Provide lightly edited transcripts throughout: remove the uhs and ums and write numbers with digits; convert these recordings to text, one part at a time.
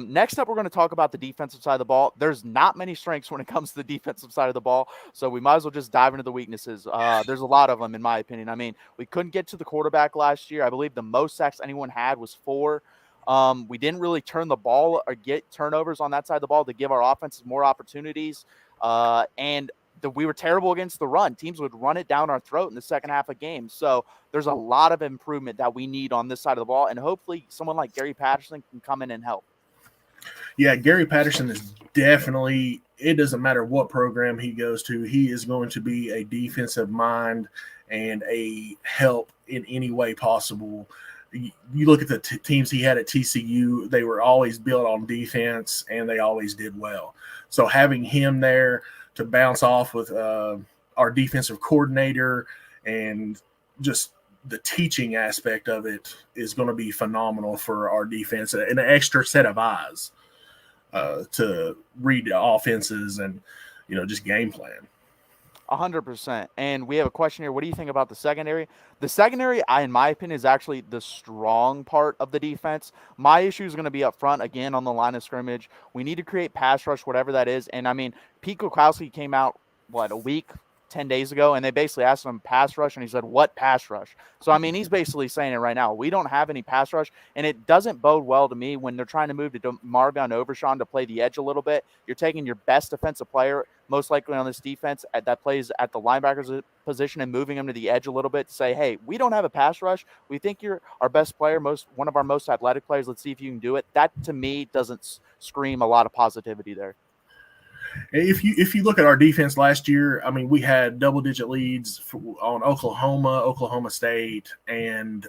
Next up, we're going to talk about the defensive side of the ball. There's not many strengths when it comes to the defensive side of the ball, so we might as well just dive into the weaknesses. There's a lot of them, in my opinion. I mean, we couldn't get to the quarterback last year. I believe the most sacks anyone had was 4. We didn't really turn the ball or get turnovers on that side of the ball to give our offenses more opportunities. We were terrible against the run. Teams would run it down our throat in the second half of games. So there's a lot of improvement that we need on this side of the ball, and hopefully someone like Gary Patterson can come in and help. Yeah, Gary Patterson is definitely, it doesn't matter what program he goes to, he is going to be a defensive mind and a help in any way possible. You look at the teams he had at TCU, they were always built on defense, and they always did well. So having him there to bounce off with our defensive coordinator and just the teaching aspect of it is going to be phenomenal for our defense, and an extra set of eyes to read the offenses and, just game plan. 100%. And we have a question here. What do you think about the secondary? The secondary, in my opinion, is actually the strong part of the defense. My issue is going to be up front, again, on the line of scrimmage. We need to create pass rush, whatever that is. And, I mean, Pete Kwiatkowski came out, a week, 10 days ago, and they basically asked him pass rush, and he said, what pass rush? So, I mean, he's basically saying it right now. We don't have any pass rush, and it doesn't bode well to me when they're trying to move to Marvin Overshawn to play the edge a little bit. You're taking your best defensive player, most likely on this defense, that plays at the linebackers position, and moving him to the edge a little bit to say, hey, we don't have a pass rush. We think you're our best player, one of our most athletic players. Let's see if you can do it. That, to me, doesn't scream a lot of positivity there. If you look at our defense last year, I mean, we had double-digit leads on Oklahoma State, and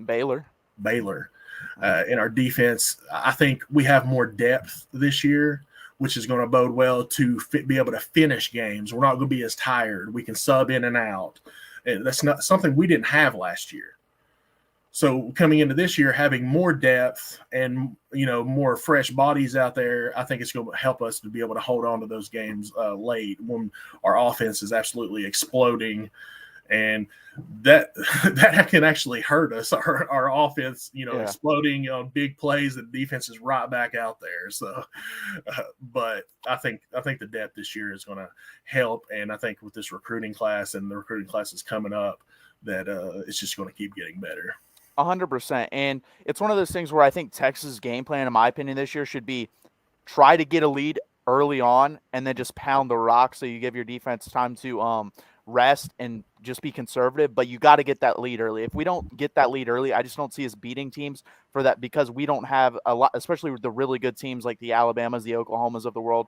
Baylor. In our defense. I think we have more depth this year, which is going to bode well to be able to finish games. We're not going to be as tired. We can sub in and out. And that's not something we didn't have last year. So coming into this year, having more depth and, more fresh bodies out there, I think it's going to help us to be able to hold on to those games late when our offense is absolutely exploding. And that can actually hurt us, our offense, exploding on big plays, and defense is right back out there. So, but I think the depth this year is going to help. And I think with this recruiting class and the recruiting classes coming up, that it's just going to keep getting better. 100%. And it's one of those things where I think Texas' game plan, in my opinion, this year should be try to get a lead early on and then just pound the rock so you give your defense time to rest and just be conservative. But you got to get that lead early. If we don't get that lead early, I just don't see us beating teams for that, because we don't have a lot, especially with the really good teams like the Alabamas, the Oklahomas of the world.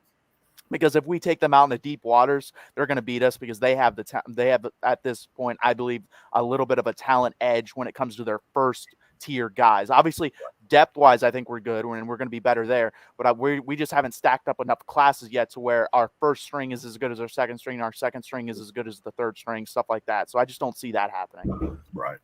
Because if we take them out in the deep waters, they're going to beat us, because they have at this point, I believe, a little bit of a talent edge when it comes to their first tier guys. Obviously, depth wise, I think we're good, and we're going to be better there. But we just haven't stacked up enough classes yet to where our first string is as good as our second string, and our second string is as good as the third string, stuff like that. So I just don't see that happening. Right.